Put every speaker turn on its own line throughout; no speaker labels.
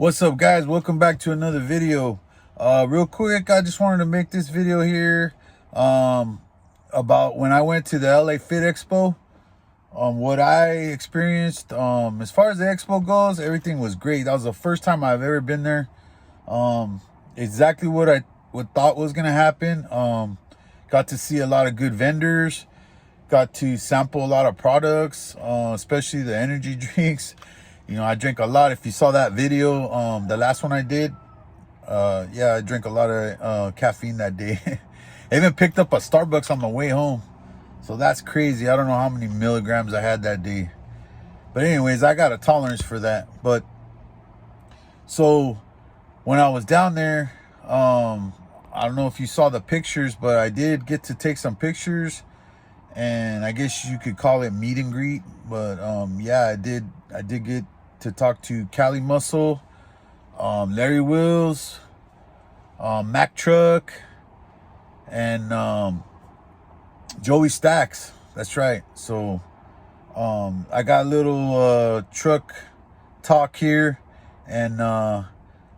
What's up, guys? Welcome back to another video. Real quick, I just wanted to make this video here about when I went to the LA FIT EXPO. What I experienced, as far as the expo goes, everything was great. That was the first time I've ever been there. Exactly what I thought was gonna happen. Got to see a lot of good vendors. Got to sample a lot of products, especially the energy drinks. You know, I drink a lot. If you saw that video, the last one I did, yeah, I drank a lot of caffeine that day. I even picked up a Starbucks on the way home. So that's crazy. I don't know how many milligrams I had that day. But anyways, I got a tolerance for that. But so when I was down there, I don't know if you saw the pictures, but I did get to take some pictures. And I guess you could call it meet and greet. But yeah, I did get to talk to Cali Muscle, Larry Wills, Mac Truck, and Joey Stacks. That's right. So I got a little truck talk here, and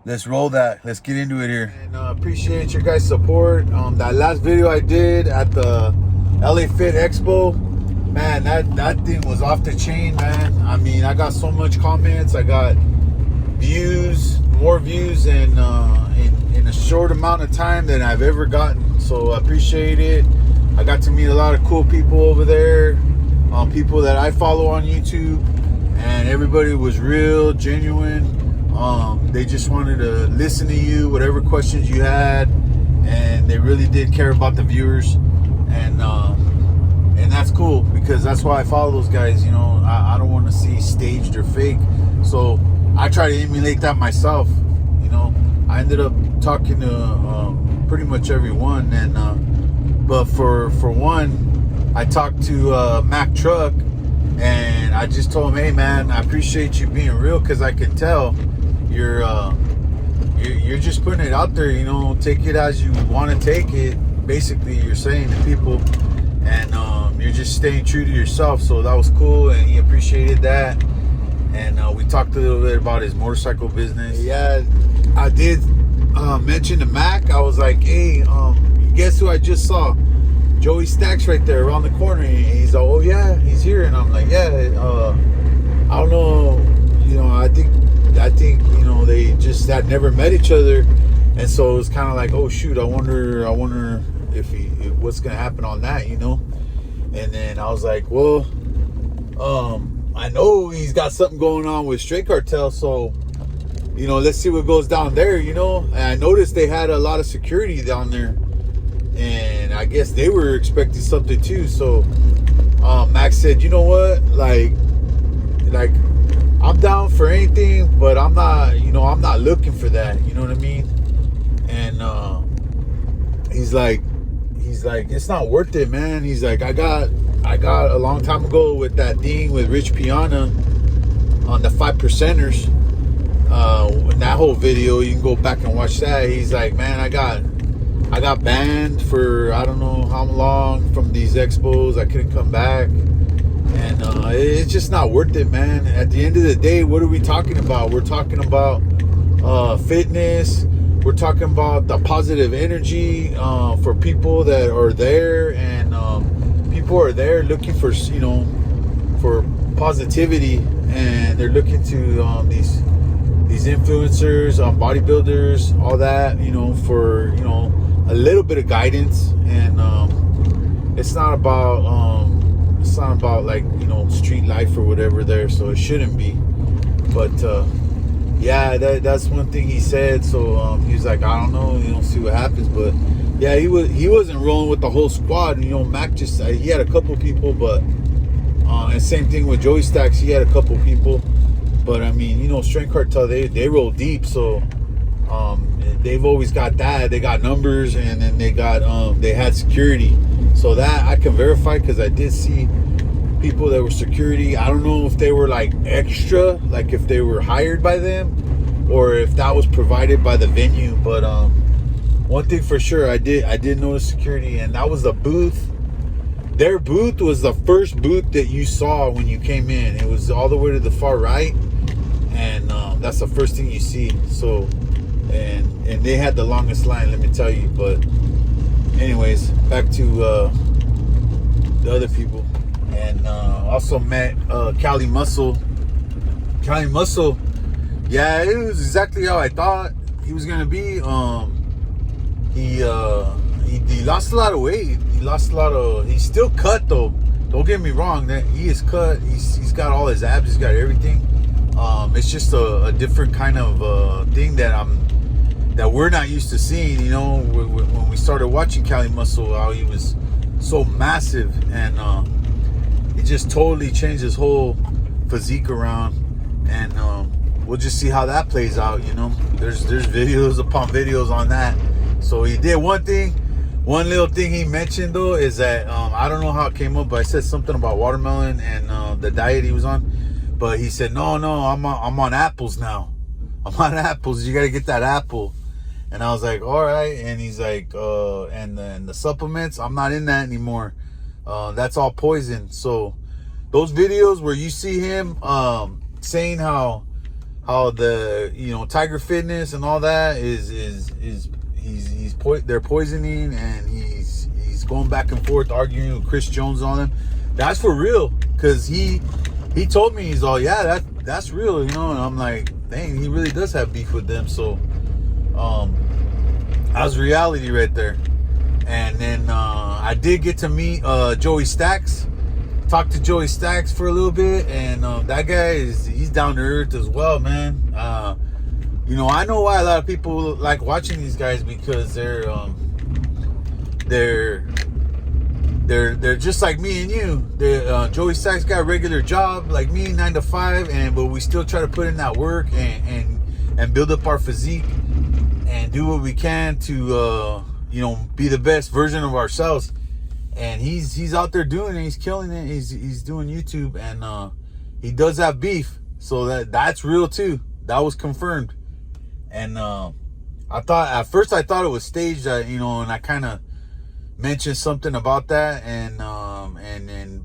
let's roll that. Let's get into it here. And appreciate your guys' support. That last video I did at the LA FIT EXPO, man, that thing was off the chain, man. I mean, I got so much comments. I got views, more views in a short amount of time than I've ever gotten. So I appreciate it. I got to meet a lot of cool people over there, people that I follow on YouTube, and everybody was real, genuine. They just wanted to listen to you, whatever questions you had, and they really did care about the viewers. And that's cool, because that's why I follow those guys. You know, I don't want to see staged or fake, so I try to emulate that myself. You know, I ended up talking to pretty much everyone, and but for one, I talked to Mac Truck, and I just told him, hey man, I appreciate you being real, because I can tell you're just putting it out there. You know, take it as you want to take it. Basically, you're saying to people, and you're just staying true to yourself. So that was cool, and he appreciated that. And we talked a little bit about his motorcycle business. Yeah, I did mention to Mac. I was like, hey, guess who I just saw? Joey Stacks right there around the corner. And he's like, oh yeah, he's here. And I'm like, yeah, I don't know, you know, I think you know, they just had never met each other. And so it was kind of like, oh shoot, I wonder if what's gonna happen on that, you know. And then I was like, well, I know he's got something going on with Straight Cartel, so you know, let's see what goes down there, you know. And I noticed they had a lot of security down there, and I guess they were expecting something too. So Max said, you know what, like I'm down for anything, but I'm not, you know, I'm not looking for that, you know what I mean. And he's like, it's not worth it, man. He's like, I got a long time ago with that thing with Rich Piana on the 5%ers. In that whole video, you can go back and watch that. He's like, man, I got banned for I don't know how long from these expos. I couldn't come back, and it's just not worth it, man. At the end of the day, what are we talking about? We're talking about fitness. We're talking about the positive energy for people that are there, and people are there looking for, you know, for positivity, and they're looking to these influencers, bodybuilders, all that, you know, for, you know, a little bit of guidance. And it's not about like, you know, street life or whatever there, so it shouldn't be. But yeah, that's one thing he said. So he was like, I don't know, you know, see what happens. But yeah, he wasn't rolling with the whole squad. You know, Mac just he had a couple people, but and same thing with Joey Stacks, he had a couple people. But I mean, you know, Strength Cartel, they roll deep, so they've always got that. They got numbers, and then they got they had security. So that I can verify, because I did see people that were security. I don't know if they were like extra, like if they were hired by them, or if that was provided by the venue. But one thing for sure, I did notice security, and that was the booth. Their booth was the first booth that you saw when you came in. It was all the way to the far right, and that's the first thing you see. So, and they had the longest line, let me tell you. But anyways, back to the other people. And also met Cali Muscle. Cali Muscle, yeah, it was exactly how I thought he was gonna be. He lost a lot of weight. He's still cut though. Don't get me wrong. That he is cut. He's got all his abs. He's got everything. It's just a different kind of thing that we're not used to seeing. You know, when we started watching Cali Muscle, how he was so massive, and he just totally changed his whole physique around. And we'll just see how that plays out. You know, there's videos upon videos on that. So he did one little thing he mentioned though is that I don't know how it came up, but I said something about watermelon and the diet he was on. But he said, no, I'm on apples now. I'm on apples. You got to get that apple. And I was like, all right. And he's like, and the supplements, I'm not in that anymore. That's all poison. So those videos where you see him saying how the, you know, Tiger Fitness and all that they're poisoning, and he's going back and forth arguing with Chris Jones on them. That's for real, because he told me, he's all, yeah, that's real, you know. And I'm like, dang, he really does have beef with them. So that was reality right there. And then I did get to meet Joey Stacks. Talked to Joey Stacks for a little bit, and that guy he's down to earth as well, man. You know, I know why a lot of people like watching these guys, because they're just like me and you. Joey Stacks got a regular job like me, 9 to 5, but we still try to put in that work and build up our physique and do what we can to you know, be the best version of ourselves. And he's out there doing it. He's killing it. He's doing YouTube, and he does have beef. So that's real too. That was confirmed. And at first I thought it was staged, you know, and I kind of mentioned something about that, and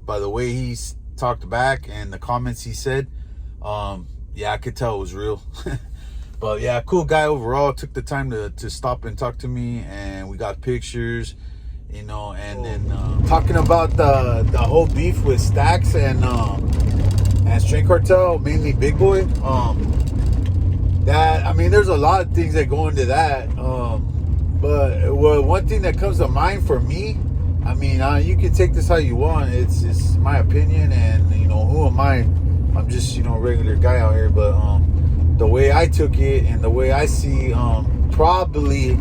by the way he's talked back and the comments he said, yeah, I could tell it was real. But yeah, cool guy overall. Took the time to stop and talk to me, and we got pictures, you know. And then talking about the whole beef with Stacks and Strength Cartel, mainly Big Boy. That, I mean, there's a lot of things that go into that. But one thing that comes to mind for me, I mean, you can take this how you want. It's my opinion, and you know, who am I? I'm just, you know, a regular guy out here. But the way I took it and the way I see, probably,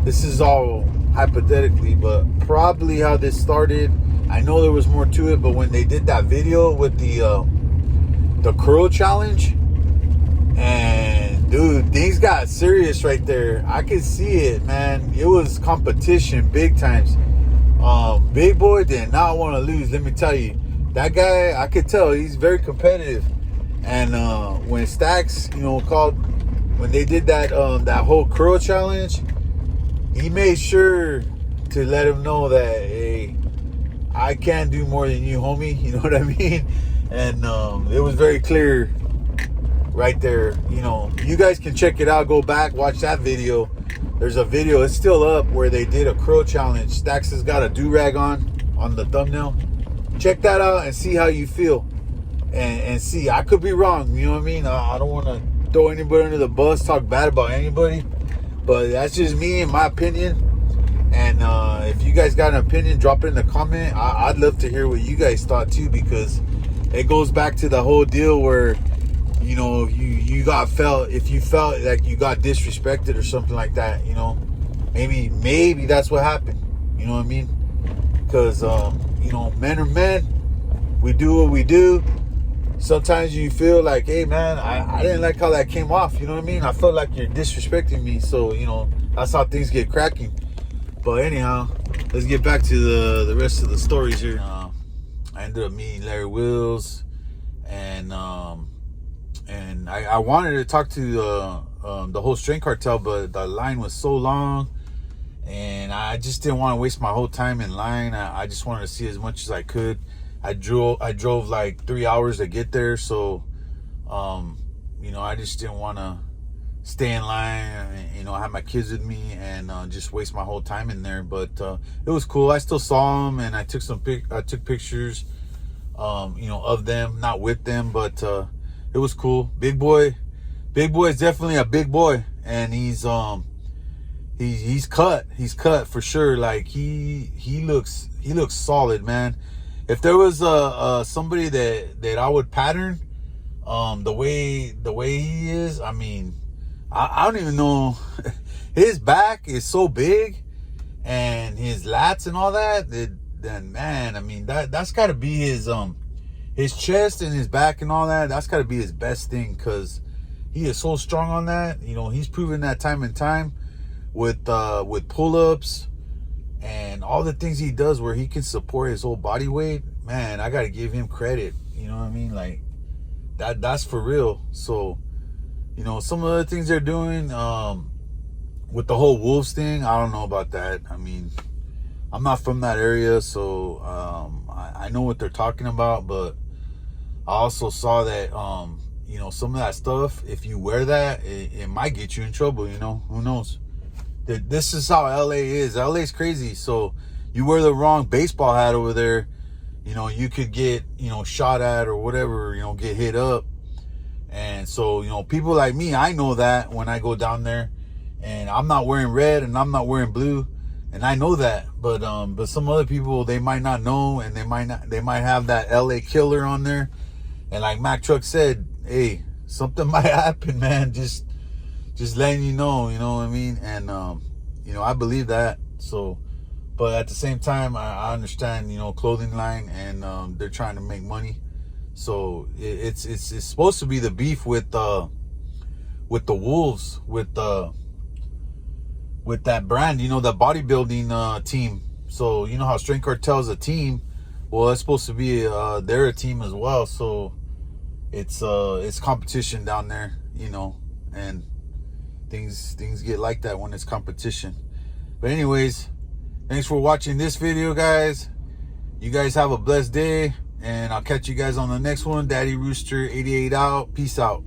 this is all hypothetically, but probably how this started. I know there was more to it, but when they did that video with the curl challenge, and dude, things got serious right there. I could see it, man. It was competition big times. Big Boy did not want to lose, let me tell you. That guy, I could tell he's very competitive. And when Stacks, you know, when they did that whole curl challenge, he made sure to let him know that, hey, I can't do more than you, homie. You know what I mean? And it was very clear right there. You know, you guys can check it out. Go back, watch that video. There's a video, it's still up, where they did a curl challenge. Stacks has got a do-rag on the thumbnail. Check that out and see how you feel. And see, I could be wrong. You know what I mean? I don't want to throw anybody under the bus, talk bad about anybody. But that's just me and my opinion. And if you guys got an opinion, drop it in the comment. I'd love to hear what you guys thought too, because it goes back to the whole deal where, you know, if you felt like you got disrespected or something like that, you know, maybe that's what happened. You know what I mean? Because you know, men are men. We do what we do. Sometimes you feel like, hey man, I didn't like how that came off. You know what I mean? I felt like you're disrespecting me. So, you know, that's how things get cracking. But anyhow, let's get back to the rest of the stories here. I ended up meeting Larry Wills, and I wanted to talk to the whole Strength Cartel, but the line was so long, and I just didn't want to waste my whole time in line. I just wanted to see as much as I could. I drove like 3 hours to get there, so you know, I just didn't want to stay in line. And, you know, I had my kids with me and just waste my whole time in there. But it was cool. I still saw them, and I took pictures, you know, of them, not with them, but it was cool. Big boy is definitely a big boy, and he's cut for sure. Like he looks solid, man. If there was somebody that I would pattern the way he is, I mean, I don't even know. His back is so big, and his lats and all that, then man, I mean, that's got to be his chest and his back and all that. That's got to be his best thing, because he is so strong on that. You know, he's proven that time and time with pull-ups and all the things he does where he can support his whole body weight. Man, I got to give him credit. You know what I mean? Like that's for real. So, you know, some of the things they're doing with the whole wolves thing, I don't know about that. I mean, I'm not from that area, so I know what they're talking about, but I also saw that you know, some of that stuff, if you wear that, it might get you in trouble. You know, who knows? This is how LA is. LA is crazy. So you wear the wrong baseball hat over there, you know, you could get, you know, shot at or whatever, you know, get hit up. And so, you know, people like me, I know that when I go down there, and I'm not wearing red and I'm not wearing blue, and I know that. But some other people, they might not know, and they might have that LA killer on there. And like Mac Truck said, hey, something might happen, man. Just letting you know what I mean? And, you know, I believe that. So, but at the same time, I understand, you know, clothing line, and they're trying to make money. So it's supposed to be the beef with the Wolves, with that brand, you know, the bodybuilding team. So, you know how Strength Cartel is a team. Well, it's supposed to be they're a team as well. So it's competition down there, you know, and things get like that when it's competition. But anyways, thanks for watching this video, guys. You guys have a blessed day, and I'll catch you guys on the next one. Daddy Rooster 88 out. Peace out.